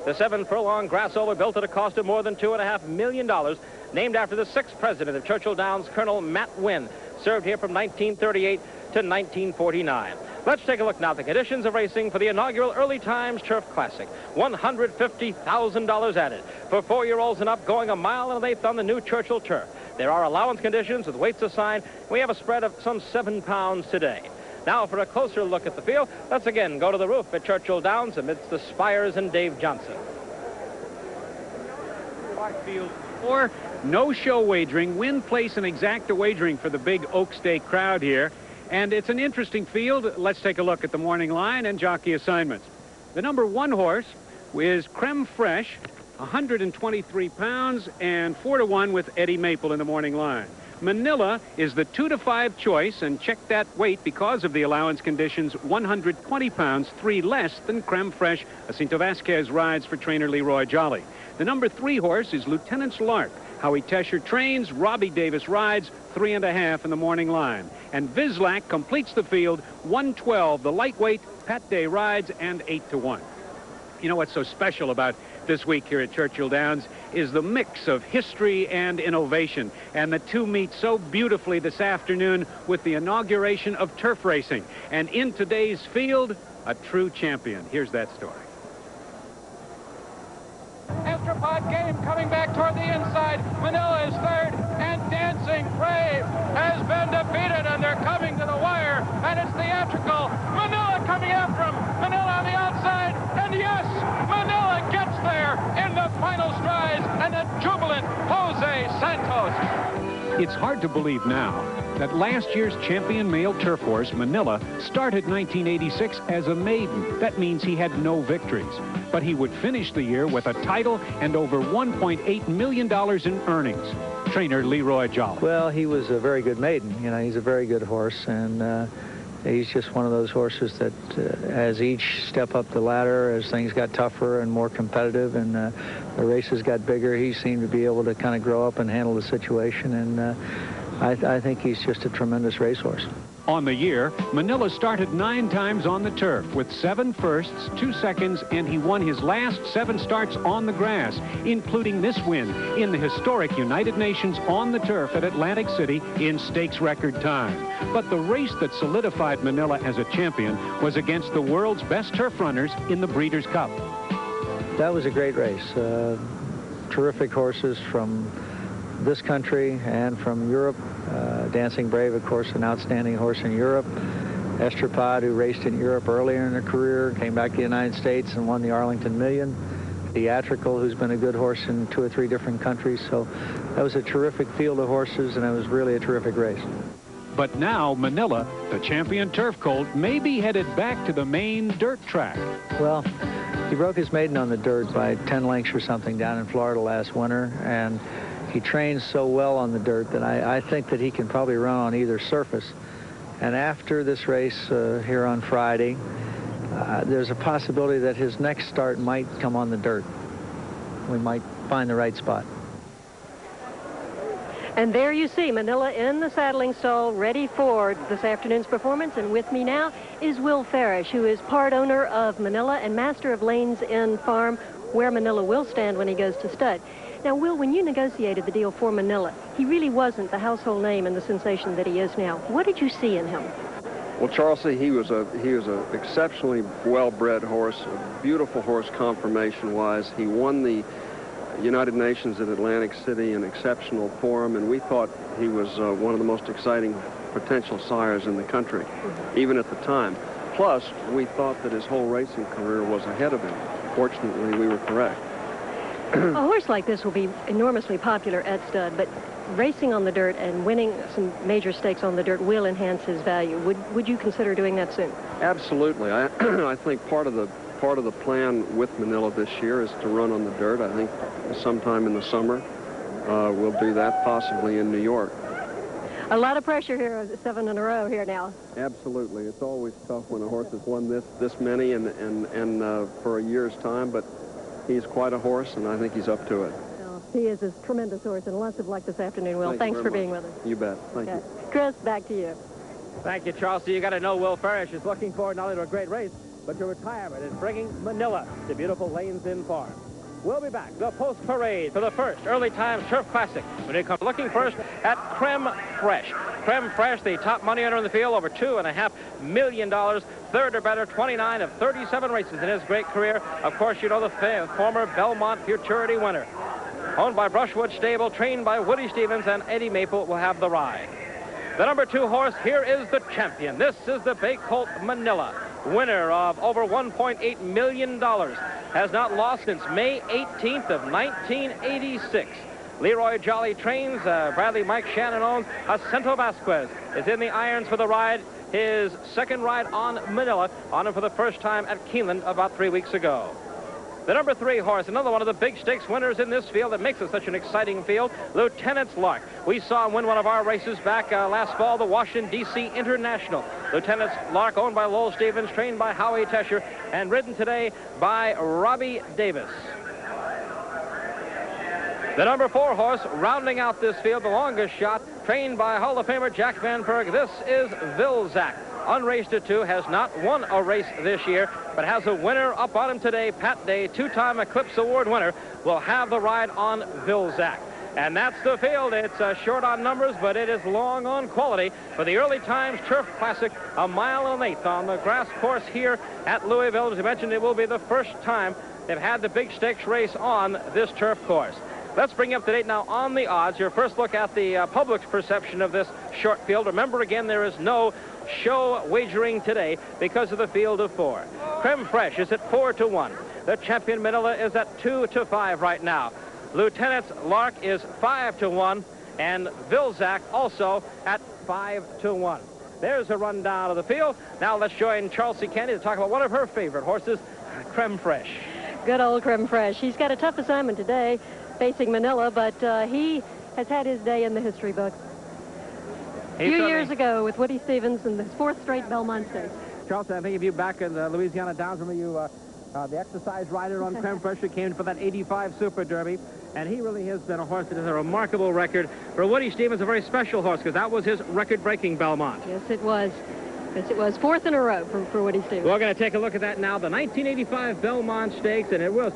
The 7-furlong grassover built at a cost of more than $2.5 million, named after the 6th president of Churchill Downs, Colonel Matt Wynn, served here from 1938 to 1949. Let's take a look now at the conditions of racing for the inaugural Early Times Turf Classic. $150,000 added for 4-year-olds and up, going 1 1/8 miles on the new Churchill turf. There are allowance conditions with weights assigned. We have a spread of some 7 pounds today. Now for a closer look at the field, let's again go to the roof at Churchill Downs amidst the Spires and Dave Johnson. Field 4, no show wagering, win, place, and exacta wagering for the big Oak Stake crowd here. And it's an interesting field. Let's take a look at the morning line and jockey assignments. The number 1 horse is Creme Fraiche, 123 pounds, and 4-1 with Eddie Maple in the morning line. Manila is the 2-5 choice, and check that weight because of the allowance conditions, 120 pounds, 3 less than Creme Fraiche. Jacinto Vasquez rides for trainer Leroy Jolly. The number 3 horse is Lieutenant's Lark. Howie Tesher trains, Robbie Davis rides, 3.5 in the morning line. And Vizlak completes the field, 112, the lightweight, Pat Day rides, and 8-1. You know what's so special about this week here at Churchill Downs is the mix of history and innovation. And the two meet so beautifully this afternoon with the inauguration of turf racing. And in today's field, a true champion. Here's that story. Astropod Game coming back toward the inside. Manila is third, and Dancing Brave has been defeated, and they're coming to the wire, and it's theatrical. Manila coming after him. Manila on the outside, and yes, Manila gets there in the final strides, and a jubilant Jose Santos. It's hard to believe now that last year's champion male turf horse, Manila, started 1986 as a maiden. That means he had no victories. But he would finish the year with a title and over $1.8 million in earnings. Trainer Leroy Jolly. Well, he was a very good maiden. You know, he's a very good horse, and he's just one of those horses that as each step up the ladder, as things got tougher and more competitive and the races got bigger, he seemed to be able to kind of grow up and handle the situation, and I think he's just a tremendous racehorse. On the year, Manila started 9 times on the turf with 7 firsts, 2 seconds, and he won his last 7 starts on the grass, including this win in the historic United Nations on the turf at Atlantic City in stakes record time. But the race that solidified Manila as a champion was against the world's best turf runners in the Breeders' Cup. That was a great race. Terrific horses from this country and from Europe. Dancing Brave, of course, an outstanding horse in Europe. Estropad, who raced in Europe earlier in her career, came back to the United States and won the Arlington Million. Theatrical, who's been a good horse in 2 or 3 different countries. So that was a terrific field of horses, and it was really a terrific race. But now Manila, the champion turf colt, may be headed back to the main dirt track. Well, he broke his maiden on the dirt by 10 lengths or something down in Florida last winter, and he trains so well on the dirt that I think that he can probably run on either surface. And after this race here on Friday, there's a possibility that his next start might come on the dirt. We might find the right spot. And there you see Manila in the saddling stall, ready for this afternoon's performance. And with me now is Will Farish, who is part owner of Manila and master of Lanes End Farm, where Manila will stand when he goes to stud. Now, Will, when you negotiated the deal for Manila, he really wasn't the household name and the sensation that he is now. What did you see in him? Well, Charles, he was a exceptionally well-bred horse, a beautiful horse conformation-wise. He won the United Nations at Atlantic City in exceptional form, and we thought he was one of the most exciting potential sires in the country, even at the time. Plus, we thought that his whole racing career was ahead of him. Fortunately, we were correct. A horse like this will be enormously popular at stud, but racing on the dirt and winning some major stakes on the dirt will enhance his value. Would you consider doing that soon? Absolutely. I think part of the plan with Manila this year is to run on the dirt. I think sometime in the summer we'll do that, possibly in New York. A lot of pressure here, 7 in a row here now. Absolutely. It's always tough when a horse has won this many and for a year's time, but he's quite a horse, and I think he's up to it. Well, he is a tremendous horse, and lots of luck this afternoon, Will. Thanks for being with us. You bet. Thank you. Chris, back to you. Thank you, Charles. So you got to know Will Farish is looking forward not only to a great race, but to retirement is bringing Manila to beautiful Lanes Inn Farm. We'll be back, the post-parade for the first Early Times Turf Classic, when we come looking first at Creme Fraiche. Creme Fraiche, the top money earner in the field, over $2.5 million. Third or better, 29 of 37 races in his great career. Of course, you know the former Belmont Futurity winner. Owned by Brushwood Stable, trained by Woody Stevens, and Eddie Maple will have the ride. The number 2 horse, here is the champion. This is the bay colt Manila, winner of over $1.8 million. Has not lost since May 18th of 1986. Leroy Jolly trains. Bradley Mike Shannon owns. Jacinto Vasquez is in the irons for the ride. His second ride on Manila, on him for the first time at Keeneland about 3 weeks ago. The number 3 horse, another one of the big stakes winners in this field that makes it such an exciting field, Lieutenant's Lark. We saw him win one of our races back last fall, the Washington, D.C. International. Lieutenant's Lark, owned by Lowell Stevens, trained by Howie Tesher, and ridden today by Robbie Davis. The number 4 horse, rounding out this field, the longest shot, trained by Hall of Famer Jack Van Perg. This is Vilzac. Unraced at 2, has not won a race this year, but has a winner up on him today. Pat Day, 2-time Eclipse Award winner, will have the ride on Vilzac. And that's the field. It's short on numbers, but it is long on quality for the Early Times Turf Classic, a 1.1 miles on the grass course here at Louisville. As I mentioned, it will be the first time they've had the big stakes race on this turf course. Let's bring you up to date now on the odds. Your first look at the public's perception of this short field. Remember, again, there is no show wagering today because of the field of 4. Creme Fraiche is at 4-1. The champion Manila is at 2-5 right now. Lieutenant's Lark is 5-1, and Vilzac also at 5-1. There's a rundown of the field. Now let's join Charles C. Kennedy to talk about one of her favorite horses, Creme Fraiche. Good old Creme Fraiche. He's got a tough assignment today, facing Manila, but he has had his day in the history books. A few years ago with Woody Stevens in the 4th straight Belmont Stakes. Charles, I think of you back in the Louisiana Downs. Remember you, the exercise rider on Creme Fraiche, who came for that 85 Super Derby. And he really has been a horse that has a remarkable record. For Woody Stevens, a very special horse, because that was his record-breaking Belmont. Yes, it was. Yes, it was 4th in a row for Woody Stevens. We're going to take a look at that now, the 1985 Belmont Stakes, and it was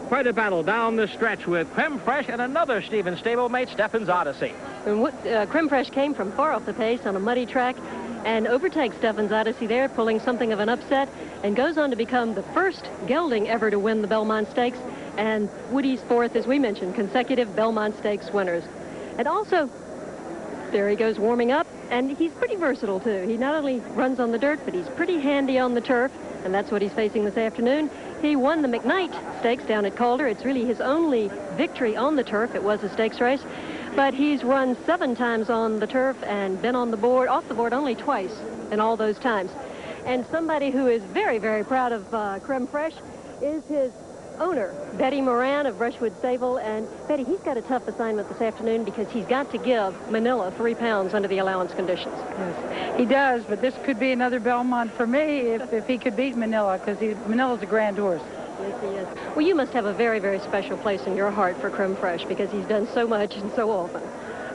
quite a battle down the stretch with Creme Fraiche and another Stevens stablemate, Stephen's Odyssey. And Creme Fraiche came from far off the pace on a muddy track and overtakes Stephen's Odyssey there, pulling something of an upset, and goes on to become the first gelding ever to win the Belmont Stakes, and Woody's 4th, as we mentioned, consecutive Belmont Stakes winners. And also, there he goes warming up, and he's pretty versatile too. He not only runs on the dirt, but he's pretty handy on the turf, and that's what he's facing this afternoon. He won the McKnight Stakes down at Calder. It's really his only victory on the turf. It was a stakes race, but he's run 7 times on the turf and been on the board, off the board only twice in all those times. And somebody who is very, very proud of Creme Fraiche is his owner, Betty Moran of Brushwood Stable. And Betty, he's got a tough assignment this afternoon because he's got to give Manila 3 pounds under the allowance conditions. Yes, he does, but this could be another Belmont for me if he could beat Manila, because Manila's a grand horse. Yes, he is. Well, you must have a very, very special place in your heart for Creme Fraiche because he's done so much and so often.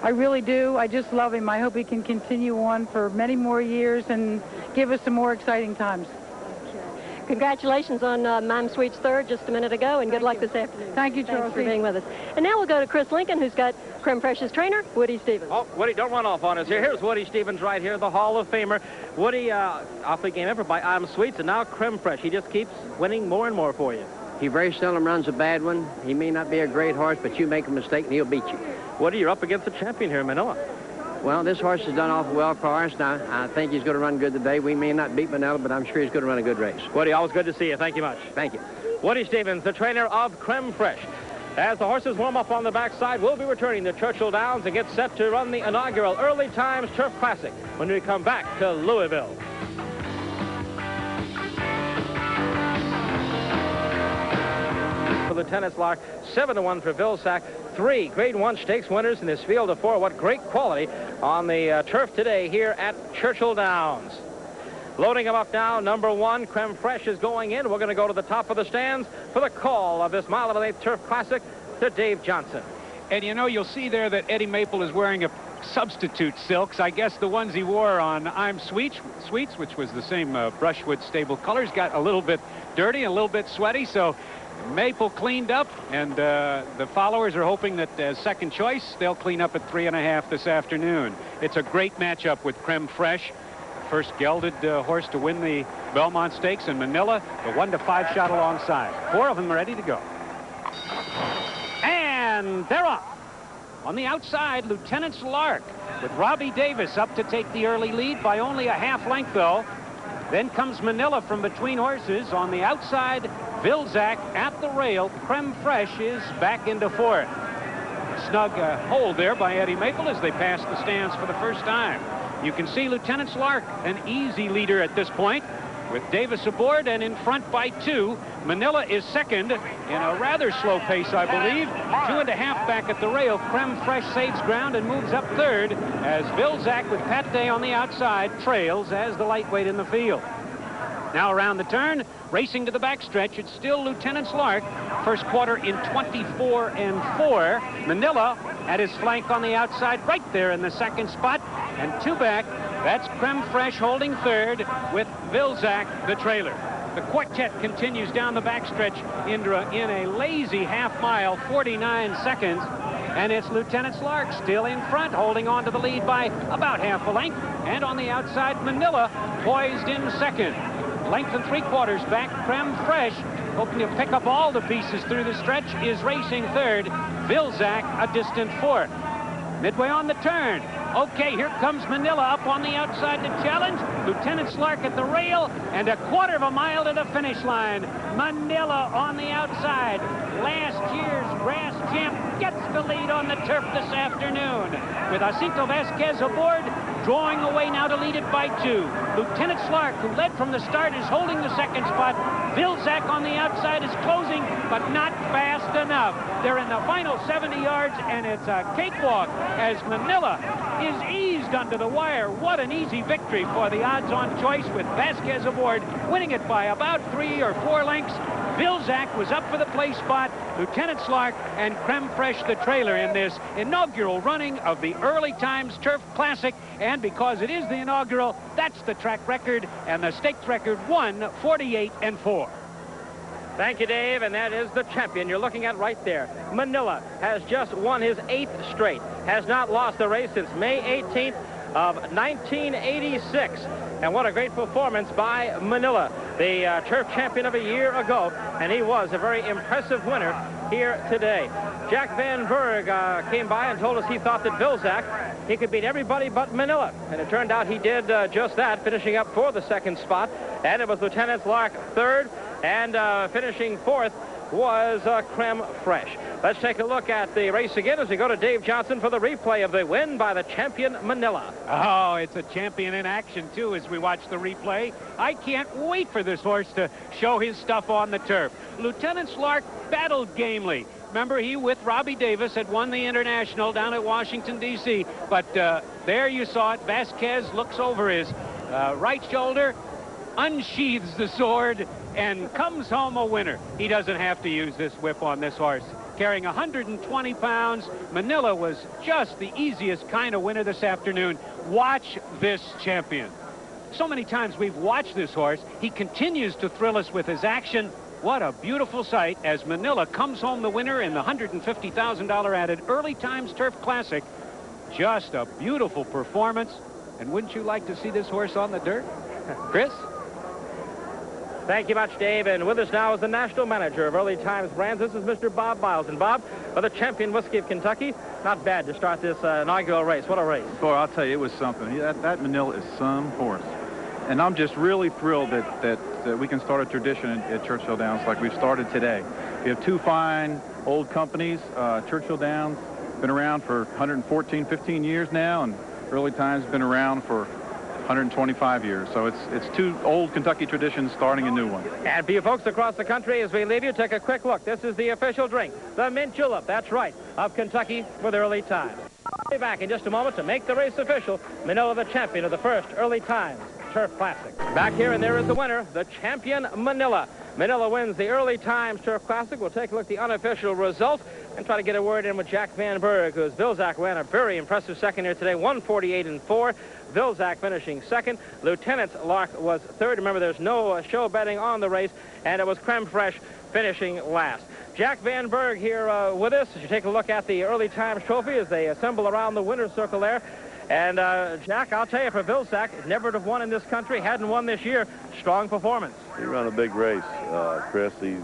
I really do. I just love him. I hope he can continue on for many more years and give us some more exciting times. Congratulations on Mime Sweet's 3rd just a minute ago, and good luck this afternoon. Thank you, Charles. Thanks for being with us. And now we'll go to Chris Lincoln, who's got Creme Fraiche's trainer, Woody Stevens. Oh, Woody, don't run off on us here. Here's Woody Stevens right here, the Hall of Famer. Woody, awfully game effort by Mime Sweets, and now Creme Fraiche. He just keeps winning more and more for you. He very seldom runs a bad one. He may not be a great horse, but you make a mistake and he'll beat you. Woody, you're up against the champion here in Manila. Well, this horse has done awful well for us. Now, I think he's going to run good today. We may not beat Manila, but I'm sure he's going to run a good race. Woody, always good to see you. Thank you much. Thank you. Woody Stevens, the trainer of Creme Fraiche. As the horses warm up on the backside, we'll be returning to Churchill Downs and get set to run the inaugural Early Times Turf Classic when we come back to Louisville. For Lieutenant's Lark, 7-1 for Vilzac. 3 Grade 1 stakes winners in this field of 4. What great quality on the turf today here at Churchill Downs. Loading them up now, number 1, Creme Fraiche is going in. We're going to go to the top of the stands for the call of this 1.1 Turf Classic to Dave Johnson. And you know, you'll see there that Eddie Maple is wearing a substitute silks. I guess the ones he wore on I'm Sweets, which was the same Brushwood stable colors, got a little bit dirty, a little bit sweaty. So Maple cleaned up, and the followers are hoping that as second choice, they'll clean up at 3.5 this afternoon. It's a great matchup with Creme Fraiche, first gelded horse to win the Belmont Stakes in Manila, the 1-5 shot alongside. 4 of them are ready to go. And they're off. On the outside, Lieutenant's Lark with Robbie Davis up to take the early lead by only a half length, though. Then comes Manila from between horses. On the outside, Vilzac at the rail. Creme Fraiche is back into fourth. Snug hold there by Eddie Maple as they pass the stands for the first time. You can see Lieutenant's Lark, an easy leader at this point, with Davis aboard and in front by 2. Manila is second in a rather slow pace, I believe. 2.5 back at the rail. Creme Fraiche saves ground and moves up third as Vilzac with Pat Day on the outside trails as the lightweight in the field. Now around the turn, racing to the backstretch, it's still Lieutenant's Lark. First quarter in 24-4. Manila at his flank on the outside, right there in the second spot. And 2 back, that's Creme Fraiche holding third with Vilzac, the trailer. The quartet continues down the backstretch in a lazy half mile, 49 seconds. And it's Lieutenant's Lark still in front, holding on to the lead by about half a length. And on the outside, Manila poised in second. Length and 3/4 back, Creme Fraiche, hoping to pick up all the pieces through the stretch, is racing third. Vilzac a distant fourth. Midway on the turn. Okay, here comes Manila up on the outside to challenge. Lieutenant Lark at the rail, and 1/4 mile to the finish line. Manila on the outside. Last year's grass champ gets the lead on the turf this afternoon. With Jacinto Vasquez aboard, drawing away now to lead it by 2. Lieutenant Lark, who led from the start, is holding the second spot. Vilzac on the outside is closing, but not fast enough. They're in the final 70 yards, and it's a cakewalk as Manila is eased under the wire. What an easy victory for the odds-on choice with Vasquez aboard, winning it by about 3 or 4 lengths. Vilzac was up for the place spot. Lieutenant Lark and Creme Fraiche the trailer in this inaugural running of the Early Times Turf Classic. And because it is the inaugural, that's the track record, and the stakes record 1:48-4. Thank you, Dave, and that is the champion you're looking at right there. Manila has just won his 8th straight, has not lost the race since May 18th of 1986. And what a great performance by Manila, the turf champion of a year ago, and he was a very impressive winner here today. Jack Van Berg came by and told us he thought that Vilzac, he could beat everybody but Manila, and it turned out he did just that, finishing up for the second spot. And it was Lieutenant Lark third, and finishing fourth was Creme Fraiche. Let's take a look at the race again as we go to Dave Johnson for the replay of the win by the champion Manila. Oh, it's a champion in action, too, as we watch the replay. I can't wait for this horse to show his stuff on the turf. Lieutenant Lark battled gamely. Remember, he, with Robbie Davis, had won the International down at Washington, D.C. But there you saw it. Vasquez looks over his right shoulder, unsheathes the sword, and comes home a winner. He doesn't have to use this whip on this horse. Carrying 120 pounds, Manila was just the easiest kind of winner this afternoon. Watch this champion. So many times we've watched this horse. He continues to thrill us with his action. What a beautiful sight as Manila comes home the winner in the $150,000 added Early Times Turf Classic. Just a beautiful performance. And wouldn't you like to see this horse on the dirt? Chris? Thank you much, Dave. And with us now is the national manager of Early Times Brands. This is Mr. Bob Miles. And Bob, for the champion whiskey of Kentucky, not bad to start this inaugural race. What a race. Boy, I'll tell you, it was something. That Manila is some horse. And I'm just really thrilled that we can start a tradition at Churchill Downs like we've started today. We have 2 fine old companies. Churchill Downs been around for 114, 15 years now, and Early Times been around for 125 years. So it's 2 old Kentucky traditions starting a new one. And for you folks across the country, as we leave you, take a quick look. This is the official drink, the Mint Julep, that's right, of Kentucky with Early Times. We'll be back in just a moment to make the race official. Manila, the champion of the first Early Times Turf Classic. Back here, and there is the winner, the champion Manila. Manila wins the Early Times Turf Classic. We'll take a look at the unofficial result and try to get a word in with Jack Van Berg, whose Vilsack ran a very impressive second here today, 148-4. Vilsack finishing second. Lieutenant Lark was third. Remember, there's no show betting on the race, and it was Creme Fraiche finishing last. Jack Van Berg here with us as you take a look at the Early Times Trophy as they assemble around the winner's circle there. And, Jack, I'll tell you, for Vilsack, never to have won in this country, hadn't won this year. Strong performance. He ran a big race, Chris. His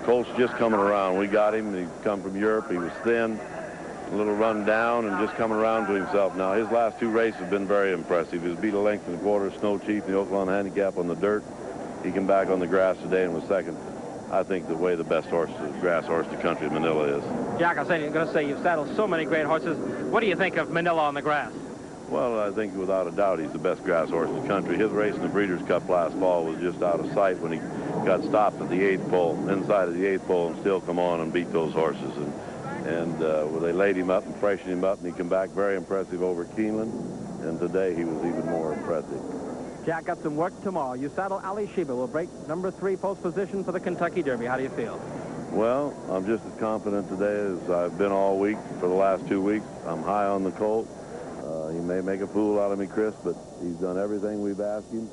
colt's just coming around. We got him. He come from Europe. He was thin, a little run down, and just coming around to himself. Now, his last two races have been very impressive. He was beat a length and a quarter, Snow Chief, in the Oaklawn Handicap on the dirt. He came back on the grass today and was second. I think the way the best horse, grass horse in the country of Manila is. Jack, I'm going to say you've saddled so many great horses. What do you think of Manila on the grass? Well, I think without a doubt he's the best grass horse in the country. His race in the Breeders' Cup last fall was just out of sight when he got stopped at the 8th pole, inside of the 8th pole, and still come on and beat those horses. And well, they laid him up and freshened him up, and he came back very impressive over Keeneland. And today he was even more impressive. Jack, got some work tomorrow. You saddle Ali Sheba will break number 3 post position for the Kentucky Derby. How do you feel? Well, I'm just as confident today as I've been all week for the last 2 weeks. I'm high on the colt. He may make a fool out of me, Chris, but he's done everything we've asked him.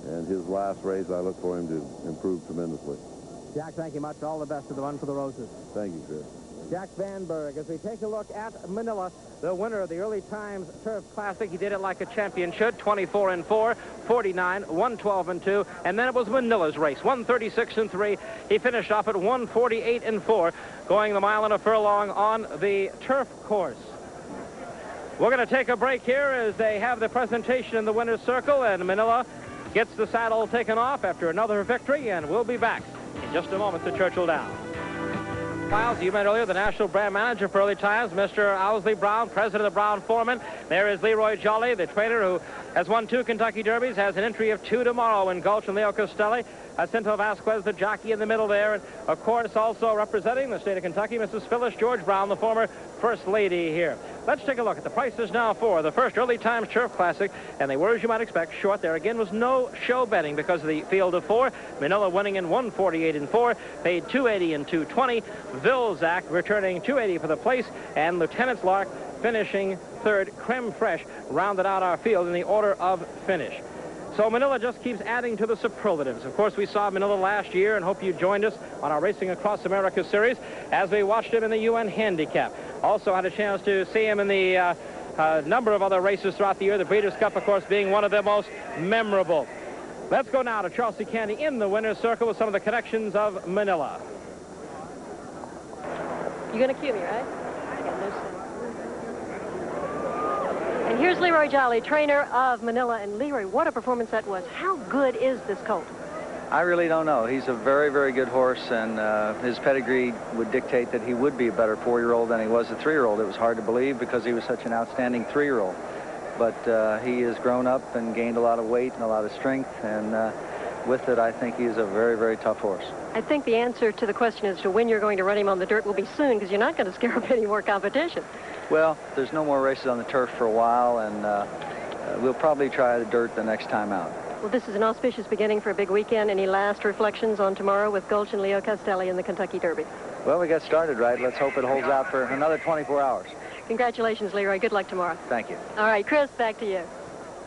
And his last race, I look for him to improve tremendously. Jack, thank you much. All the best to the Run for the Roses. Thank you, Chris. Jack Van Berg, as we take a look at Manila, the winner of the Early Times Turf Classic. He did it like a champion should, 24-4, 49, 112-2, and then it was Manila's race, 136-3. He finished off at 148-4, going the mile and a furlong on the turf course. We're going to take a break here as they have the presentation in the winner's circle, and Manila gets the saddle taken off after another victory, and we'll be back in just a moment to Churchill Downs. Miles, you met earlier the national brand manager for Early Times, Mr. Owsley Brown, president of Brown Foreman. There is Leroy Jolly, the trainer who has won 2 Kentucky Derbies, has an entry of 2 tomorrow in Gulch and Leo Costelli. Jacinto Vasquez, the jockey in the middle there. And, of course, also representing the state of Kentucky, Mrs. Phyllis George Brown, the former First Lady here. Let's take a look at the prices now for the first Early Times Turf Classic. And they were, as you might expect, short. There again was no show betting because of the field of 4. Manila winning in 148-4, paid $280 and $220. Vilsack returning $280 for the place. And Lieutenant Lark finishing third. Creme Fraiche rounded out our field in the order of finish. So Manila just keeps adding to the superlatives. Of course, we saw Manila last year and hope you joined us on our Racing Across America series as we watched him in the UN Handicap. Also had a chance to see him in the number of other races throughout the year, the Breeders' Cup, of course, being one of the most memorable. Let's go now to Charles C. Candy in the winner's circle with some of the connections of Manila. You're going to cue me, right? I got no sense. And here's Leroy Jolly, trainer of Manila. And Leroy, what a performance that was. How good is this colt? I really don't know. He's a very, very good horse, and his pedigree would dictate that he would be a better 4-year-old than he was a 3-year-old. It was hard to believe because he was such an outstanding 3-year-old. But he has grown up and gained a lot of weight and a lot of strength, and with it, I think he's a very, very tough horse. I think the answer to the question as to when you're going to run him on the dirt will be soon, because you're not going to scare up any more competition. Well, there's no more races on the turf for a while, and we'll probably try the dirt the next time out. Well, this is an auspicious beginning for a big weekend. Any last reflections on tomorrow with Gulch and Leo Costelli in the Kentucky Derby? Well, we got started right. Let's hope it holds out for another 24 hours. Congratulations, Leroy. Good luck tomorrow. Thank you. All right, Chris, back to you.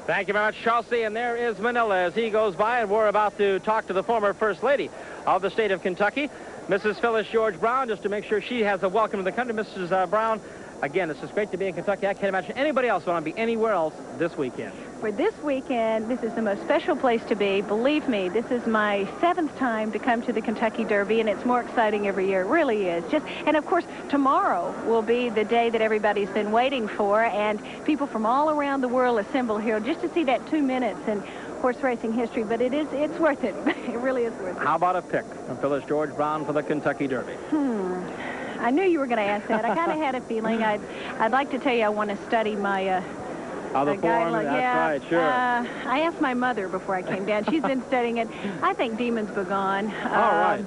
Thank you very much, Chelsea. And there is Manila as he goes by, and we're about to talk to the former First Lady of the state of Kentucky, Mrs. Phyllis George Brown, just to make sure she has a welcome to the country. Mrs. Brown, again, this is great to be in Kentucky. I can't imagine anybody else want to be anywhere else this weekend. For this weekend, this is the most special place to be. Believe me, this is my 7th time to come to the Kentucky Derby, and it's more exciting every year. It really is. And of course, tomorrow will be the day that everybody's been waiting for, and people from all around the world assemble here just to see that 2 minutes in horse racing history. But it's worth it. It really is worth it. How about a pick from Phyllis George Brown for the Kentucky Derby? I knew you were going to ask that. I kind of had a feeling. I'd like to tell you I want to study my the form, that's right, sure. I asked my mother before I came down. She's been studying it. I think Demon's Begone. All right.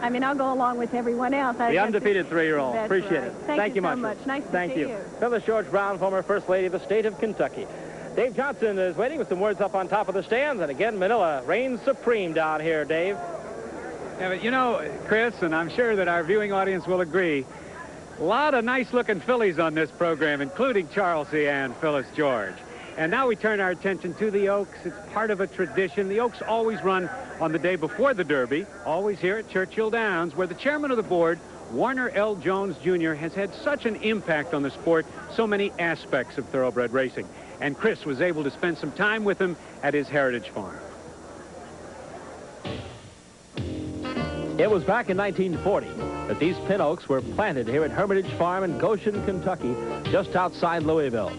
I mean, I'll go along with everyone else. The undefeated 3-year-old. Appreciate it. Thank you much. so much. Nice to see you. Phyllis George Brown, former First Lady of the state of Kentucky. Dave Johnson is waiting with some words up on top of the stands. And again, Manila reigns supreme down here, Dave. Yeah, but you know, Chris, and I'm sure that our viewing audience will agree, a lot of nice-looking fillies on this program, including Charles C. and Phyllis George. And now we turn our attention to the Oaks. It's part of a tradition. The Oaks always run on the day before the Derby, always here at Churchill Downs, where the chairman of the board, Warner L. Jones Jr., has had such an impact on the sport, so many aspects of thoroughbred racing. And Chris was able to spend some time with him at his heritage farm. It was back in 1940 that these pin oaks were planted here at Hermitage Farm in Goshen, Kentucky, just outside Louisville.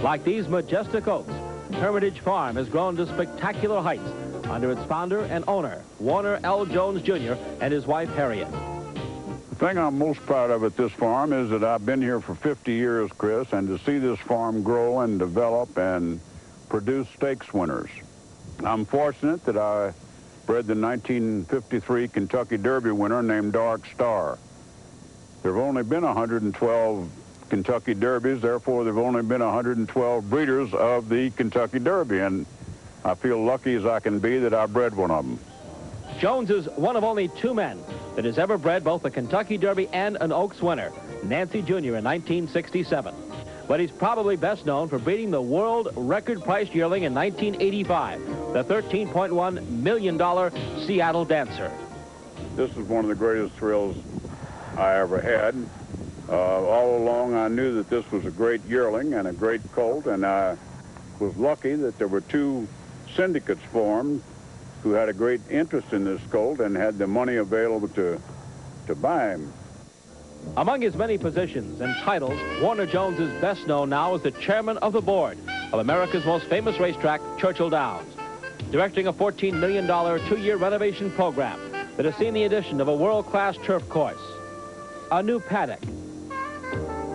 Like these majestic oaks, Hermitage Farm has grown to spectacular heights under its founder and owner, Warner L. Jones Jr., and his wife, Harriet. The thing I'm most proud of at this farm is that I've been here for 50 years, Chris, and to see this farm grow and develop and produce stakes winners. I'm fortunate that I bred the 1953 Kentucky Derby winner named Dark Star. There have only been 112 Kentucky Derbies, therefore there have only been 112 breeders of the Kentucky Derby, and I feel lucky as I can be that I bred one of them. Jones is one of only two men that has ever bred both a Kentucky Derby and an Oaks winner, Nancy Jr. in 1967. But he's probably best known for breeding the world record-priced yearling in 1985, the $13.1 million Seattle Dancer. This is one of the greatest thrills I ever had. All along I knew that this was a great yearling and a great colt, and I was lucky that there were two syndicates formed who had a great interest in this colt and had the money available to buy him. Among his many positions and titles, Warner Jones is best known now as the chairman of the board of America's most famous racetrack, Churchill Downs, directing a $14 million two-year renovation program that has seen the addition of a world-class turf course, a new paddock,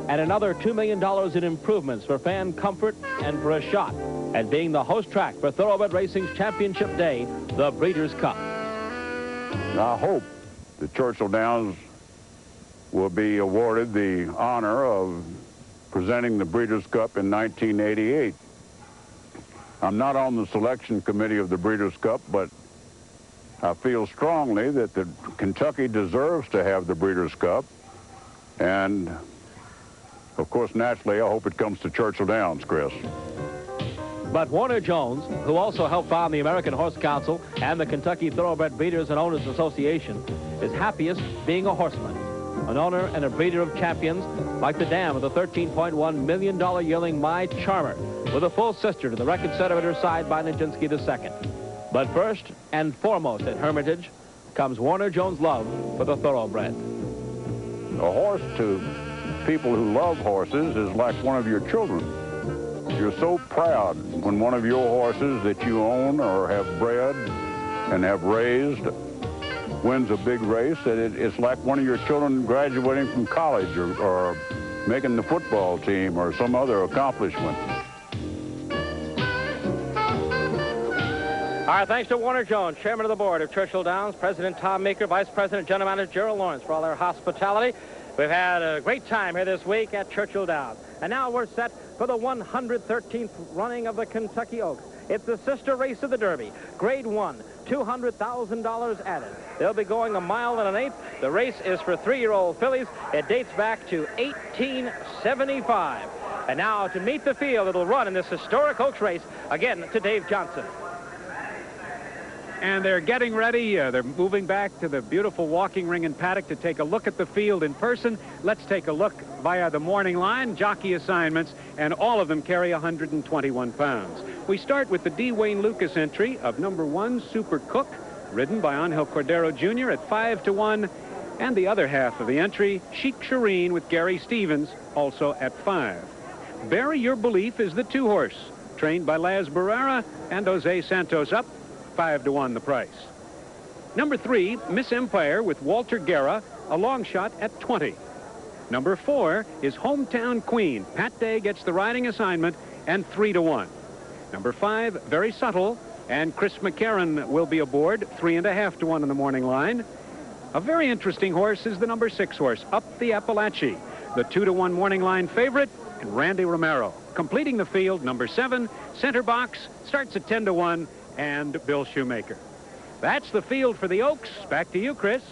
and another $2 million in improvements for fan comfort and for a shot at being the host track for Thoroughbred Racing's championship day, the Breeders' Cup. I hope that Churchill Downs will be awarded the honor of presenting the Breeders' Cup in 1988. I'm not on the selection committee of the Breeders' Cup, but I feel strongly that Kentucky deserves to have the Breeders' Cup. And, of course, naturally, I hope it comes to Churchill Downs, Chris. But Warner Jones, who also helped found the American Horse Council and the Kentucky Thoroughbred Breeders and Owners Association, is happiest being a horseman, an owner and a breeder of champions like the dam of the $13.1 million yearling My Charmer, with a full sister to the record-setter at her side by Nijinsky II. But first and foremost at Hermitage comes Warner Jones' love for the thoroughbred. A horse to people who love horses is like one of your children. You're so proud when one of your horses that you own or have bred and have raised wins a big race, that it's like one of your children graduating from college or making the football team or some other accomplishment. All right, thanks to Warner Jones, chairman of the board of Churchill Downs, President Tom Meeker, Vice President General Manager Gerald Lawrence for all their hospitality. We've had a great time here this week at Churchill Downs. And now we're set for the 113th running of the Kentucky Oaks. It's the sister race of the Derby. Grade 1, $200,000 added. They'll be going 1 1/8 miles. The race is for 3-year-old fillies. It dates back to 1875. And now to meet the field that'll run in this historic Oaks race, again to Dave Johnson. And they're getting ready. They're moving back to the beautiful walking ring and paddock to take a look at the field in person. Let's take a look via the morning line, jockey assignments, and all of them carry 121 pounds. We start with the D. Wayne Lucas entry of number 1, Super Cook, ridden by Angel Cordero Jr. at 5-1. And the other half of the entry, Chic Shireen with Gary Stevens, also at 5. Bury Your Belief is the 2-horse, trained by Laz Barrera and Jose Santos, up 5-1 the price. Number 3, Miss Empire with Walter Guerra, a long shot at 20. Number 4 is Hometown Queen. Pat Day gets the riding assignment and 3-1. Number 5, Very Subtle, and Chris McCarron will be aboard, 3.5-1 in the morning line. A very interesting horse is the number 6 horse, Up the Appalachie, the 2-1 morning line favorite, and Randy Romero. Completing the field, number 7, Center Box, starts at 10-1, and Bill Shoemaker. That's the field for the Oaks. Back to you, Chris.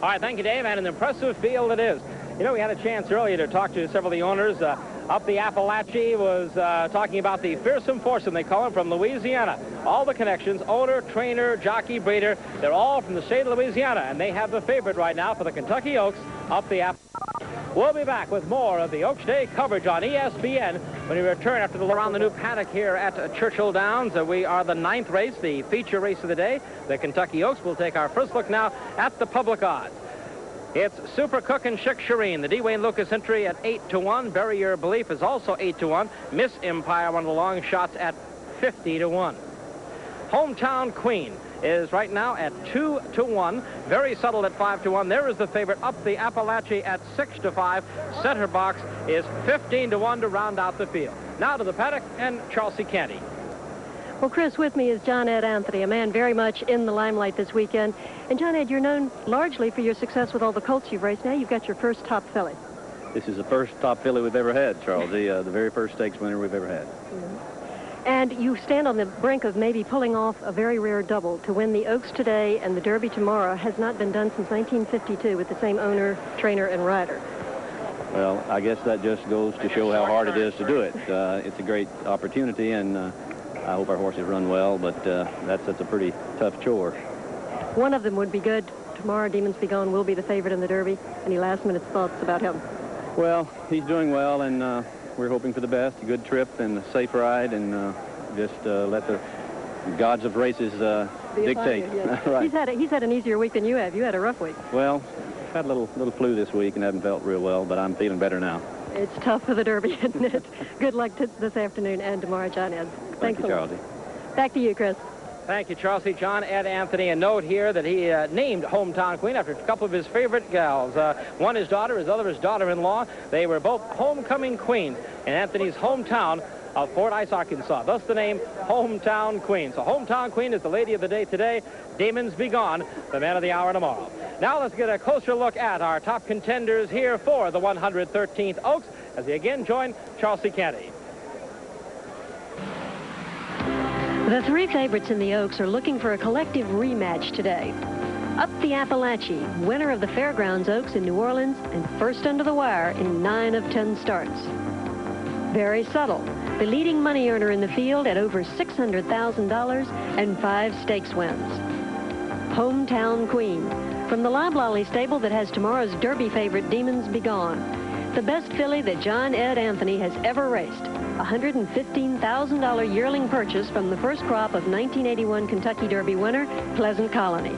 All right, thank you, Dave, and an impressive field it is. You know, we had a chance earlier to talk to several of the owners. Up the Appalachie was talking about the fearsome foursome, they call him, from Louisiana. All the connections, owner, trainer, jockey, breeder, they're all from the state of Louisiana, and they have the favorite right now for the Kentucky Oaks up the Appalachie. We'll be back with more of the Oaks Day coverage on ESPN when we return after the around the new paddock here at Churchill Downs. We are the 9th race, the feature race of the day, the Kentucky Oaks. We'll take our first look now at the public odds. It's Super Cook and Chick Shireen, the D. Wayne Lucas entry at 8-1. Bury Your Belief is also 8-1. Miss Empire, one of the long shots, at 50-1. Hometown Queen is right now at 2-1. Very Subtle at 5-1. There is the favorite up the Appalachie at 6-5. Center Box is 15-1 to round out the field. Now to the paddock and Chelsea Canty. Well, Chris, with me is John Ed Anthony, a man very much in the limelight this weekend. And John Ed, you're known largely for your success with all the colts you've raced. Now you've got your first top filly. This is the first top filly we've ever had, Charles. The very first stakes winner we've ever had. And you stand on the brink of maybe pulling off a very rare double. To win the Oaks today and the Derby tomorrow has not been done since 1952 with the same owner, trainer, and rider. Well, I guess that just goes to show how hard it is to do it. It's a great opportunity, and I hope our horses run well, but that's a pretty tough chore. One of them would be good. Tomorrow, Demons Be Gone will be the favorite in the Derby. Any last-minute thoughts about him? Well, he's doing well, and we're hoping for the best. A good trip and a safe ride, and just let the gods of races dictate. Yes. Right. He's had an easier week than you have. You had a rough week. Well, I've had a little flu this week and haven't felt real well, but I'm feeling better now. It's tough for the Derby, isn't it? Good luck this afternoon and tomorrow, John Ed. Thank you, Charlie. Back to you, Chris. Thank you, Chelsea. John Ed Anthony. A note here that he named Hometown Queen after a couple of his favorite gals. One his daughter, his other his daughter-in-law. They were both homecoming queens in Anthony's hometown of Fordyce, Arkansas. Thus the name Hometown Queen. So Hometown Queen is the lady of the day today. Demons Be Gone, the man of the hour tomorrow. Now let's get a closer look at our top contenders here for the 113th Oaks as they again join Chelsea Canty. The three favorites in the Oaks are looking for a collective rematch today. Up the Appalachie, winner of the Fairgrounds Oaks in New Orleans and first under the wire in 9 of 10 starts. Very Subtle, the leading money earner in the field at over $600,000 and 5 stakes wins. Hometown Queen, from the Loblolly stable that has tomorrow's Derby favorite Demons Be Gone. The best filly that John Ed Anthony has ever raced. A $115,000 yearling purchase from the first crop of 1981 Kentucky Derby winner, Pleasant Colony.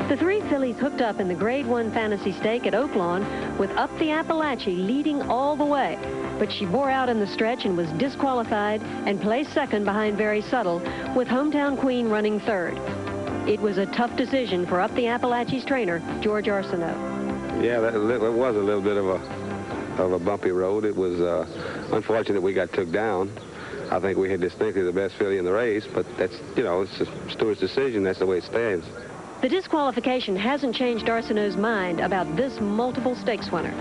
The three fillies hooked up in the Grade 1 Fantasy Stake at Oaklawn with Up the Appalachie leading all the way, but she bore out in the stretch and was disqualified and placed second behind Very Subtle, with Hometown Queen running third. It was a tough decision for Up the Appalachie's trainer, George Arsenault. Yeah, it was a little bit of a bumpy road. It was unfortunate we got took down. I think we had distinctly the best filly in the race, but that's, you know, it's the steward's decision. That's the way it stands. The disqualification hasn't changed Arsenault's mind about this multiple stakes winner.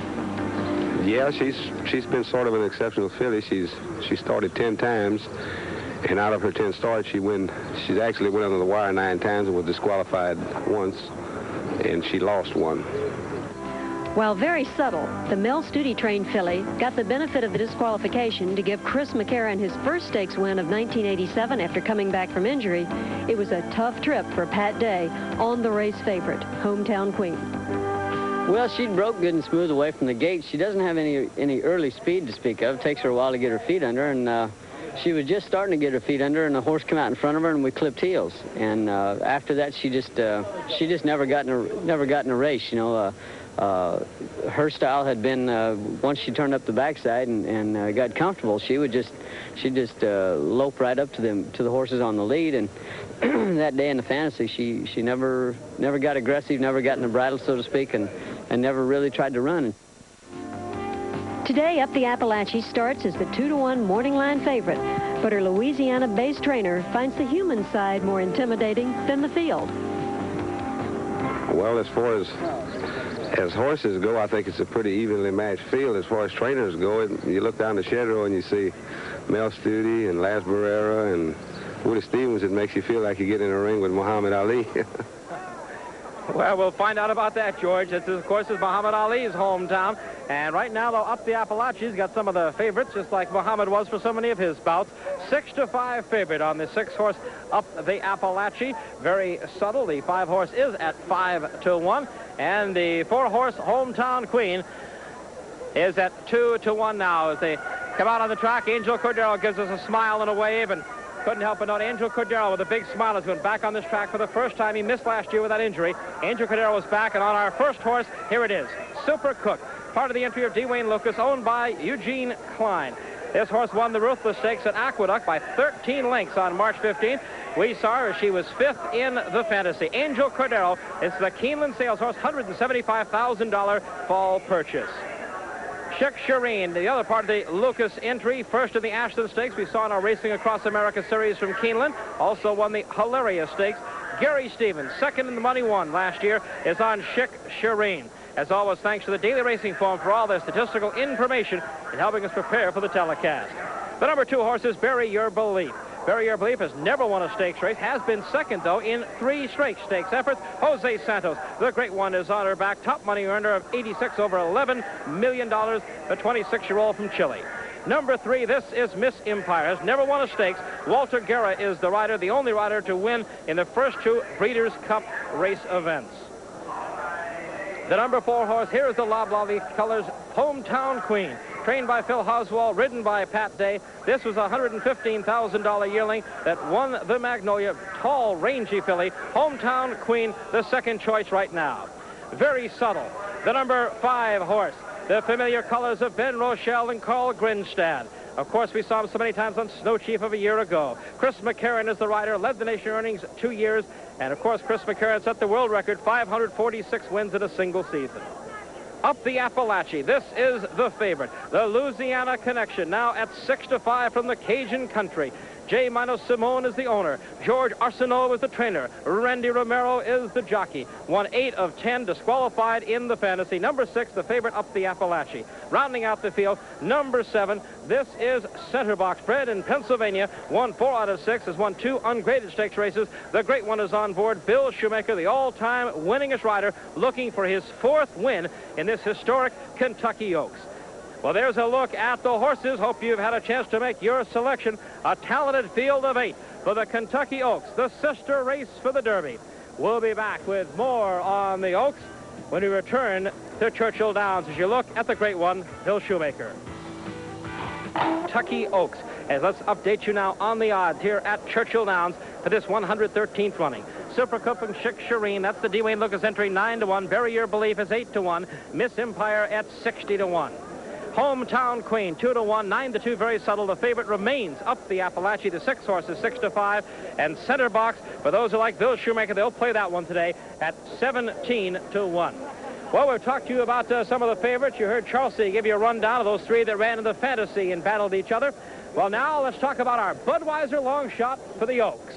Yeah, she's been sort of an exceptional filly. She started 10 times, and out of her 10 starts, she's actually went under the wire 9 times and was disqualified once, and she lost one. While Very Subtle, the Mel Studi-trained filly, got the benefit of the disqualification to give Chris McCarran his first stakes win of 1987 after coming back from injury, it was a tough trip for Pat Day on the race favorite, Hometown Queen. Well, she broke good and smooth away from the gate. She doesn't have any early speed to speak of. It takes her a while to get her feet under, and she was just starting to get her feet under, and the horse came out in front of her, and we clipped heels. And after that, she just never got in a race. You know, her style had been once she turned up the backside and got comfortable, she'd just lope right up to the horses on the lead. And that day in the fantasy, she never got aggressive, never got in the bridle, so to speak, and never really tried to run. Today, Up the Appalachie starts as the 2-1 morning line favorite, but her Louisiana-based trainer finds the human side more intimidating than the field. Well, as far as horses go, I think it's a pretty evenly matched field. As far as trainers go, you look down the shed row and you see Mel Studi and Las Barrera and Willie Stevens, it makes you feel like you get in a ring with Muhammad Ali. Well, we'll find out about that, George. This, of course, is Muhammad Ali's hometown. And right now, though, up the Appalachians got some of the favorites, just like Muhammad was for so many of his bouts. 6-5 favorite on the 6-horse up the Appalachie. Very subtle. The 5-horse is at 5-1. And the 4-horse hometown queen is at 2-1 now. As they come out on the track, Angel Cordero gives us a smile and a wave, and couldn't help but note Angel Cordero with a big smile is going back on this track for the first time. He missed last year with that injury. Angel Cordero is back, and on our first horse, here it is, Super Cook, part of the entry of D. Wayne Lucas, owned by Eugene Klein. This horse won the Ruthless Stakes at Aqueduct by 13 lengths on March 15th. We saw her as she was 5th in the fantasy. Angel Cordero is the Keeneland sales horse, $175,000 fall purchase. Chick Shireen, the other part of the Lucas entry, first in the Ashton Stakes. We saw in our Racing Across America series from Keeneland. Also won the Hilarious Stakes. Gary Stevens, second in the Money One last year, is on Chick Shireen. As always, thanks to the Daily Racing Form for all their statistical information in helping us prepare for the telecast. The number 2 horse is Bury Your Belief. Bury Your Belief has never won a stakes race, has been second, though, in 3 straight stakes efforts. Jose Santos, the great one, is on her back. Top money earner of 86 over $11 million, the 26-year-old from Chile. Number 3, this is Miss Empire, has never won a stakes. Walter Guerra is the rider, the only rider to win in the first 2 Breeders' Cup race events. The number 4 horse, here is the Loblolly Colors Hometown Queen. Trained by Phil Oswald, ridden by Pat Day. This was a $115,000 yearling that won the Magnolia. Tall, rangy filly. Hometown Queen, the second choice right now. Very subtle. The number 5 horse. The familiar colors of Ben Rochelle and Carl Grinstad. Of course, we saw him so many times on Snow Chief of a year ago. Chris McCarron is the rider, led the nation earnings 2 years. And, of course, Chris McCarron set the world record, 546 wins in a single season. Up the Appalachie, this is the favorite, the Louisiana Connection, now at 6-5 from the Cajun country. J. Minos Simone is the owner. George Arsenault is the trainer. Randy Romero is the jockey. Won 8 of 10, disqualified in the fantasy. Number 6, the favorite up the Appalachie. Rounding out the field, number 7, this is Center Box, bred in Pennsylvania. Won 4 out of 6, has won 2 ungraded stakes races. The great one is on board. Bill Shoemaker, the all-time winningest rider, looking for his 4th win in this historic Kentucky Oaks. Well, there's a look at the horses. Hope you've had a chance to make your selection. A talented field of 8 for the Kentucky Oaks, the sister race for the Derby. We'll be back with more on the Oaks when we return to Churchill Downs as you look at the great one, Bill Shoemaker. Kentucky Oaks. And let's update you now on the odds here at Churchill Downs for this 113th running. Super Cup and Chick Shireen, that's the D. Wayne Lucas entry, 9-1. Bury Your Belief is 8-1. Miss Empire at 60-1. Hometown Queen, 2-1, 9-2, very subtle. The favorite remains up the Appalachie. The 6 horse is 6-5. And Center Box, for those who like Bill Shoemaker, they'll play that one today at 17-1. Well, we've talked to you about some of the favorites. You heard Charlesy give you a rundown of those 3 that ran in the fantasy and battled each other. Well, now let's talk about our Budweiser long shot for the Oaks.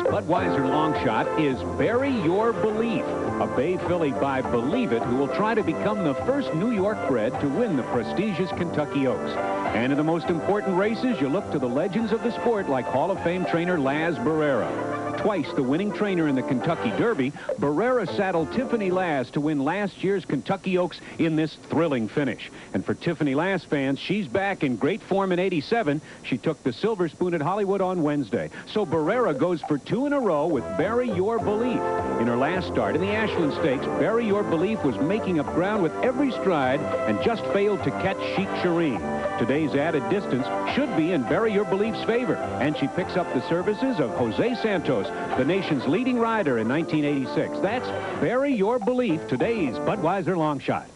Budweiser long shot is Bury Your Belief, a bay filly by Believe It who will try to become the first New York bred to win the prestigious Kentucky Oaks. And in the most important races, you look to the legends of the sport like Hall of Fame trainer Laz Barrera. Twice the winning trainer in the Kentucky Derby, Barrera saddled Tiffany Laz to win last year's Kentucky Oaks in this thrilling finish. And for Tiffany Laz fans, she's back in great form in '87. She took the Silver Spoon at Hollywood on Wednesday. So Barrera goes for 2 in a row with Bury Your Belief. In her last start in the Ashland Stakes, Bury Your Belief was making up ground with every stride and just failed to catch Chic Shireen. Today's added distance should be in Bury Your Belief's favor, and she picks up the services of Jose Santos, the nation's leading rider in 1986. That's Bury Your Belief, today's Budweiser long shot.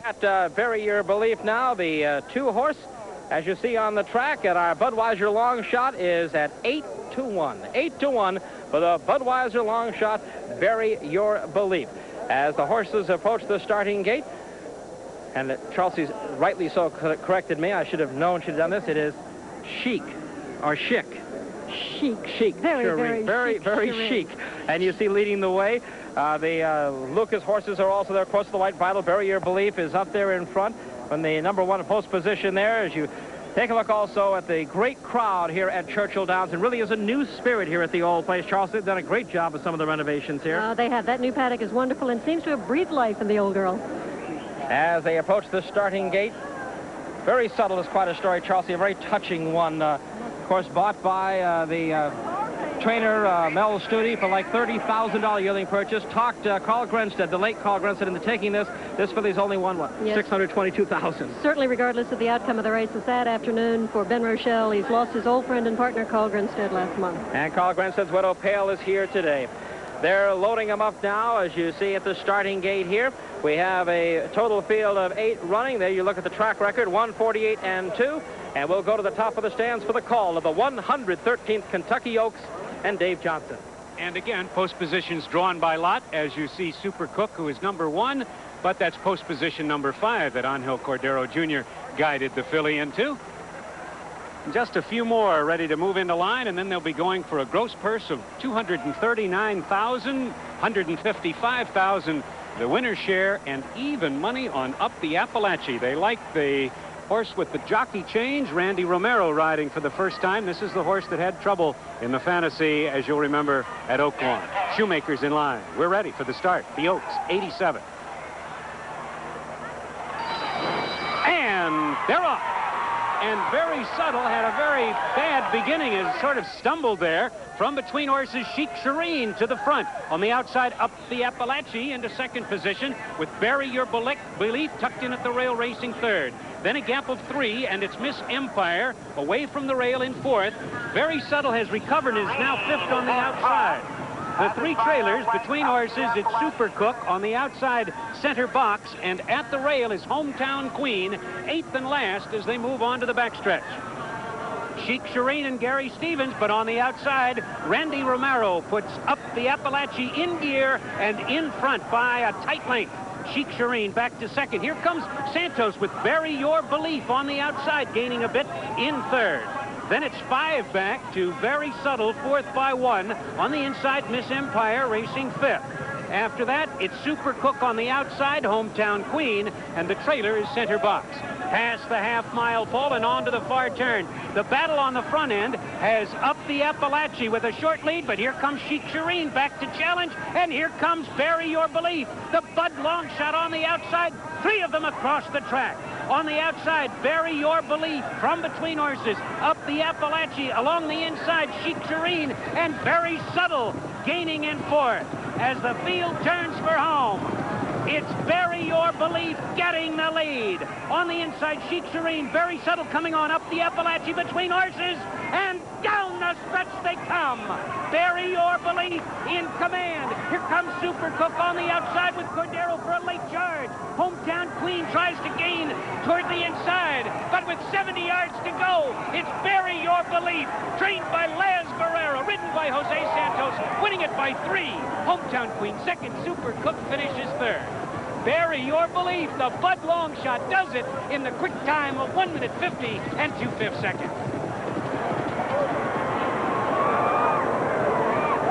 At Bury Your Belief now, the 2 horse, as you see on the track at our Budweiser long shot, is at 8-1. 8-1 for the Budweiser long shot, Bury Your Belief. As the horses approach the starting gate, and Charlesy's rightly so corrected me. I should have known she'd done this. It is Chic, or Chic. chic. Chic. Very chic. And you see leading the way. The Lucas horses are also there. Of course, the White Vital, Bury Your Belief, is up there in front from the #1 post position there. As you take a look also at the great crowd here at Churchill Downs. And really is a new spirit here at the old place. Charles, they've done a great job with some of the renovations here. They have. That new paddock is wonderful and seems to have breathed life in the old girl. As they approach the starting gate, very subtle is quite a story, Charles. A very touching one. Of course, bought by the trainer Mel Studi for like $30,000 yearling purchase. Talked Carl Grenstead, the late Carl Grenstead, into taking this. This filly's only won, what, yes, $622,000. Certainly, regardless of the outcome of the race, a sad afternoon for Ben Rochelle. He's lost his old friend and partner, Carl Grenstead, last month. And Carl Grenstead's widow, Pale, is here today. They're loading them up now, as you see at the starting gate here. We have a total field of 8 running. There you look at the track record, 148 and 2. And we'll go to the top of the stands for the call of the 113th Kentucky Oaks and Dave Johnson. And again, post positions drawn by lot, as you see Super Cook, who is #1, but that's post position #5 that Angel Cordero Jr. guided the filly into. Just a few more ready to move into line, and then they'll be going for a gross purse of $239,000, $155,000 the winner's share, and even money on Up the Appalachie. They like the horse with the jockey change, Randy Romero riding for the first time. This is the horse that had trouble in the fantasy, as you'll remember, at Oaklawn. Shoemakers in line. We're ready for the start. The Oaks, 87. And they're off. And Very Subtle had a very bad beginning, as sort of stumbled there. From between horses, Chic Shireen to the front. On the outside, Up the Appalachie into second position, with Bury Your Belief tucked in at the rail, racing third. Then a gap of 3, and it's Miss Empire away from the rail in fourth. Very Subtle has recovered and is now fifth on the outside. The 3 trailers between horses, it's Super Cook on the outside center box, and at the rail is Hometown Queen, 8th and last as they move on to the backstretch. Chic Shireen and Gary Stevens, but on the outside, Randy Romero puts Up the Appalachie in gear and in front by a tight length. Chic Shireen back to second. Here comes Santos with Bury Your Belief on the outside, gaining a bit in third. Then it's 5 back to Very Subtle, fourth by 1. On the inside, Miss Empire racing fifth. After that, it's Super Cook on the outside, Hometown Queen, and the trailer is center box. Past the half-mile pole and on to the far turn. The battle on the front end has Up the Appalachie with a short lead, but here comes Chic Shireen back to challenge, and here comes Bury Your Belief. The Bud Longshot on the outside, 3 of them across the track. On the outside, Bury Your Belief from between horses. Up the Appalachie along the inside, Chic Shireen and Very Subtle gaining in fourth. As the field turns for home, it's Bury Your Belief getting the lead. On the inside, Chic Shireen, Very Subtle coming on Up the Appalachie between horses, and down the stretch they come. Bury Your Belief in command. Here comes Super Cook on the outside with Cordero for a late charge. Hometown Queen tries to gain toward the inside, but with 70 yards to go, it's Bury Your Belief, trained by Laz Barrera, ridden by Jose Santos, winning it by 3. Hometown Queen second, Super Cook finishes third. Bury Your Belief, the Bud Longshot, does it in the quick time of 1 minute 50 and 2/5 seconds.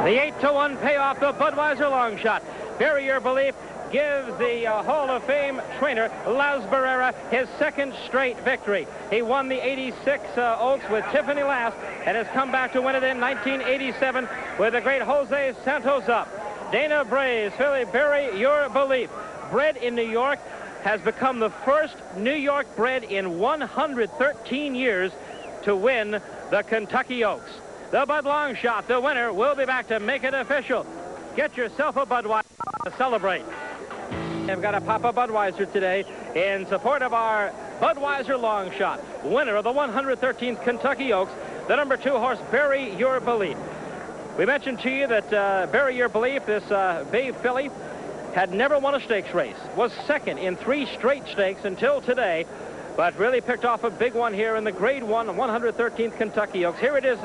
The 8-1 payoff, the Budweiser Longshot. Bury Your Belief gives the Hall of Fame trainer, Laz Barrera, his second straight victory. He won the 86 Oaks with Tiffany last and has come back to win it in 1987 with the great Jose Santos up. Dana Bray's filly, Bury Your Belief, bred in New York, has become the first New York bred in 113 years to win the Kentucky Oaks. The Bud Longshot, the winner, will be back to make it official. Get yourself a Budweiser to celebrate. We've got a Papa Budweiser today in support of our Budweiser Longshot, winner of the 113th Kentucky Oaks, the #2 horse, Bury Your Belief. We mentioned to you that Bury Your Belief, this bay filly, had never won a stakes race, was second in 3 straight stakes until today, but really picked off a big one here in the Grade 1 113th Kentucky Oaks. Here it is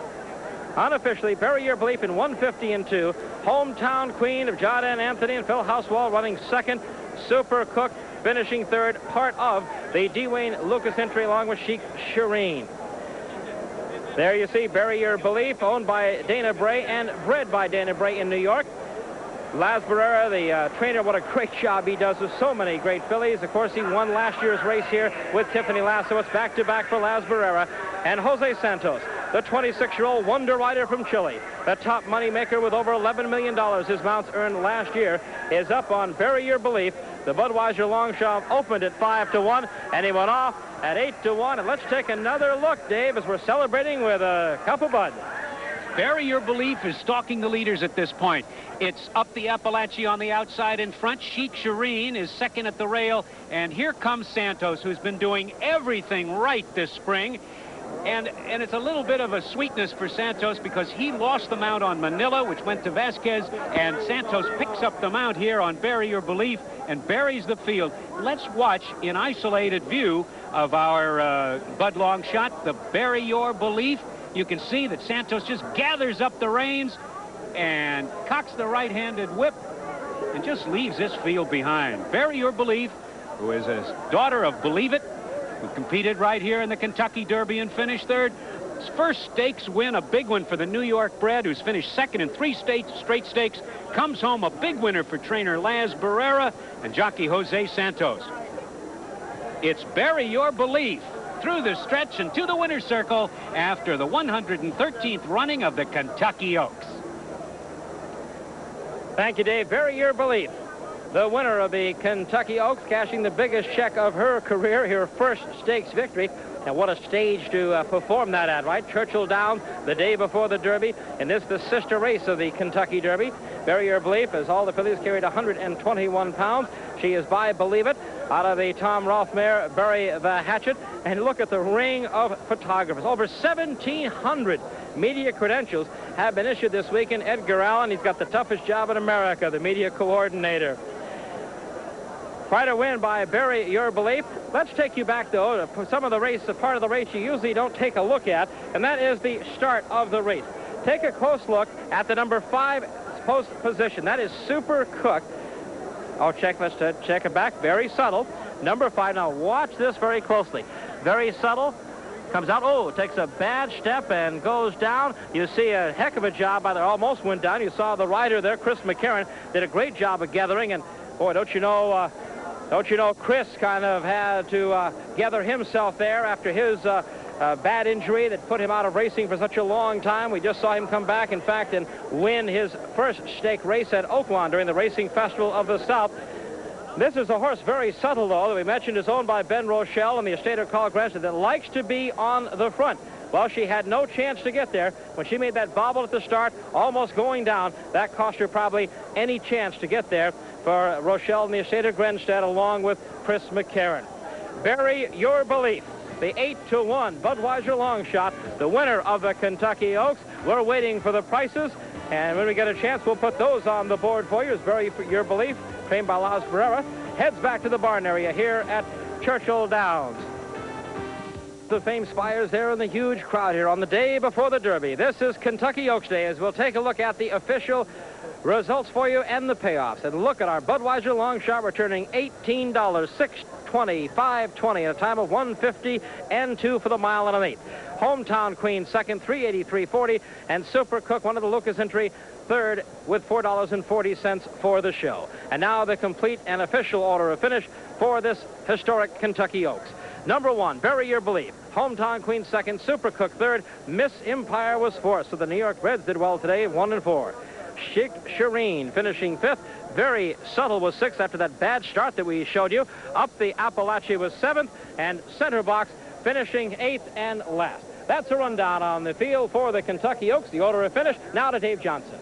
unofficially, Bury Your Belief in 150 and 2. Hometown Queen of Jordan Anthony and Phil Housewell running second. Super Cook finishing third, part of the D. Wayne Lucas entry along with Chic Shireen. There you see Bury Your Belief, owned by Dana Bray and bred by Dana Bray in New York. Laz Barrera, the trainer, what a great job he does with so many great fillies. Of course, he won last year's race here with Tiffany Lasso. It's back-to-back for Laz Barrera. And Jose Santos, the 26-year-old wonder rider from Chile, the top moneymaker with over $11 million his mounts earned last year, is up on Bury Your Belief. The Budweiser long shot opened at 5-1, and he went off at 8-1. And let's take another look, Dave, as we're celebrating with a cup of Bud. Bury Your Belief is stalking the leaders at this point. It's up the Appalachia on the outside in front. Chic Shireen is second at the rail. And here comes Santos, who's been doing everything right this spring. And it's a little bit of a sweetness for Santos because he lost the mount on Manila, which went to Vasquez. And Santos picks up the mount here on Bury Your Belief and buries the field. Let's watch in isolated view of our Bud long shot, the Bury Your Belief. You can see that Santos just gathers up the reins and cocks the right-handed whip and just leaves this field behind. Bury Your Belief, who is a daughter of Believe It, who competed right here in the Kentucky Derby and finished third. His first stakes win, a big one for the New York bred, who's finished second in 3 straight stakes, comes home a big winner for trainer Laz Barrera and jockey Jose Santos. It's Bury Your Belief through the stretch and to the winner's circle after the 113th running of the Kentucky Oaks. Thank you, Dave. Bury Your Belief, the winner of the Kentucky Oaks, cashing the biggest check of her career, her first stakes victory. And what a stage to perform that at, right? Churchill Downs the day before the Derby, and this the sister race of the Kentucky Derby. Bury Your Belief, as all the fillies carried 121 pounds. She is by Believe It, out of the Tom Rolfe mare, Bury the Hatchet. And look at the ring of photographers. Over 1,700 media credentials have been issued this weekend. Edgar Allen, he's got the toughest job in America, the media coordinator. Quite a win by Bury Your Belief. Let's take you back, though, to some of the race, the part of the race you usually don't take a look at, and that is the start of the race. Take a close look at the number 5 post position. That is Super Cook. Let's check it back. Very subtle. Number 5. Now, watch this very closely. Very subtle. Comes out, takes a bad step and goes down. You see a heck of a job by there. Almost went down. You saw the rider there, Chris McCarron, did a great job of gathering. And, boy, don't you know, Chris kind of had to gather himself there after his bad injury that put him out of racing for such a long time. We just saw him come back, in fact, and win his first stake race at Oaklawn during the Racing Festival of the South. This is a horse, very subtle, though, that we mentioned is owned by Ben Rochelle and the estate of Carl Granson, that likes to be on the front. Well, she had no chance to get there when she made that bobble at the start, almost going down. That cost her probably any chance to get there for Rochelle and the estate of Grenstead, along with Chris McCarron. Bury Your Belief, the 8-1 Budweiser long shot, the winner of the Kentucky Oaks. We're waiting for the prices, and when we get a chance, we'll put those on the board for you. As Bury Your Belief, trained by Laz Barrera, heads back to the barn area here at Churchill Downs. The fame spires there in the huge crowd here on the day before the Derby. This is Kentucky Oaks Day, as we'll take a look at the official results for you and the payoffs. And look at our Budweiser long shot returning $18, $6.20, $5.20 at a time of 150 and 2 for the mile and an eighth. Hometown Queen second, $3.83.40, and Super Cook, one of the Lucas entry, third with $4.40 for the show. And now the complete and official order of finish for this historic Kentucky Oaks. Number 1, Bury Your Belief. Hometown Queen second, Super Cook third, Miss Empire was fourth. So the New York Reds did well today, 1 and 4. Chic Shireen finishing fifth. Very Subtle was sixth after that bad start that we showed you. Up the Appalachia was seventh, and Center Box finishing eighth and last. That's a rundown on the field for the Kentucky Oaks, the order of finish. Now to Dave Johnson.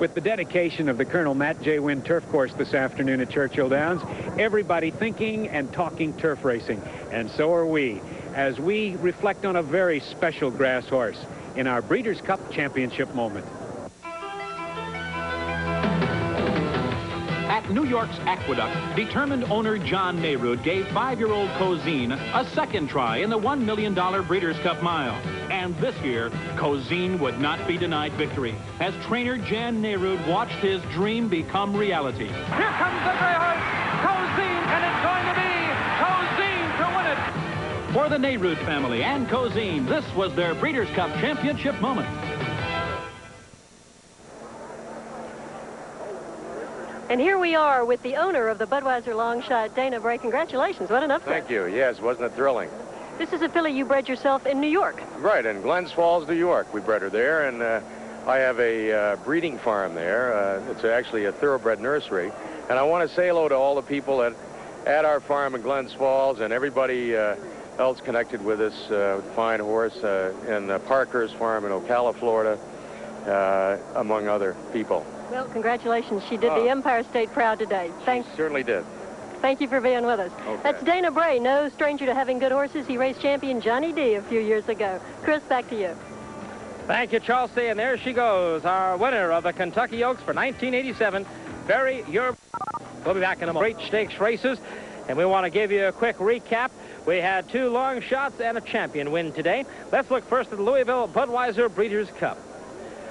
With the dedication of the Colonel Matt J. Wynn Turf Course this afternoon at Churchill Downs, everybody thinking and talking turf racing, and so are we, as we reflect on a very special grass horse in our Breeders' Cup Championship moment. At New York's Aqueduct, determined owner John Nayrud gave 5-year-old Cozine a second try in the $1 million Breeders' Cup Mile. And this year, Cozine would not be denied victory, as trainer Jan Nayrud watched his dream become reality. Here comes the gray horse, Cozine, and it's going to be Cozine to win it. For For the Nayrud family and Cozine, this was their Breeders' Cup Championship moment. And here we are with the owner of the Budweiser long shot, Dana Bray. Congratulations. What an upset. Thank you. Yes, wasn't it thrilling? This is a filly you bred yourself in New York. Right, in Glens Falls, New York. We bred her there, and I have a breeding farm there. It's actually a thoroughbred nursery. And I want to say hello to all the people at our farm in Glens Falls and everybody else connected with this fine horse in Parker's farm in Ocala, Florida, among other people. Well, congratulations. She did the Empire State proud today. Thanks. Certainly did. Thank you for being with us. Okay. That's Dana Bray, no stranger to having good horses. He raced champion Johnny D a few years ago. Chris, back to you. Thank you, Chelsea. And there she goes, our winner of the Kentucky Oaks for 1987, Barry Yer. We'll be back in a moment. Great stakes races, and we want to give you a quick recap. We had 2 long shots and a champion win today. Let's look first at the Louisville Budweiser Breeders' Cup.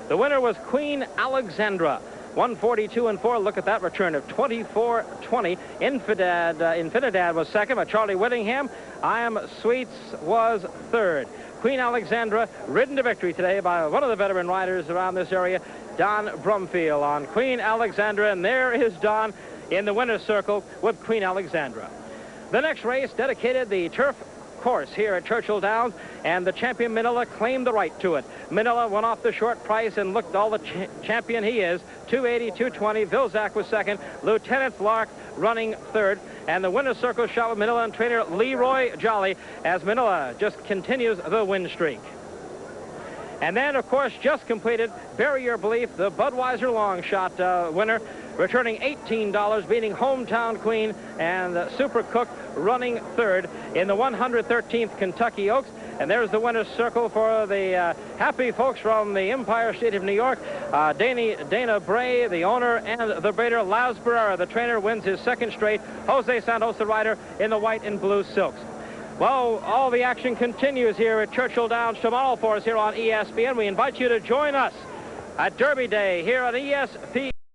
The winner was Queen Alexandra, 142-4. Look at that return of 24-20. Infinidad was second, but Charlie Whittingham, I Am Sweets was third. Queen Alexandra ridden to victory today by one of the veteran riders around this area, Don Brumfield on Queen Alexandra, and there is Don in the winner's circle with Queen Alexandra. The next race dedicated the turf course here at Churchill Downs, and the champion Manila claimed the right to it. Manila went off the short price and looked all the champion he is. 280-220. Vilsack was second. Lieutenant Lark running third. And the winner's circle shot with Manila and trainer Leroy Jolly as Manila just continues the win streak. And then, of course, just completed, bury your belief, the Budweiser long shot winner, returning $18, beating Hometown Queen and Super Cook running third in the 113th Kentucky Oaks. And there's the winner's circle for the happy folks from the Empire State of New York. Dana Bray, the owner, and the breeder. Laz Barrera, the trainer, wins his second straight. Jose Santos, the rider, in the white and blue silks. Well, all the action continues here at Churchill Downs tomorrow for us here on ESPN. We invite you to join us at Derby Day here on ESPN.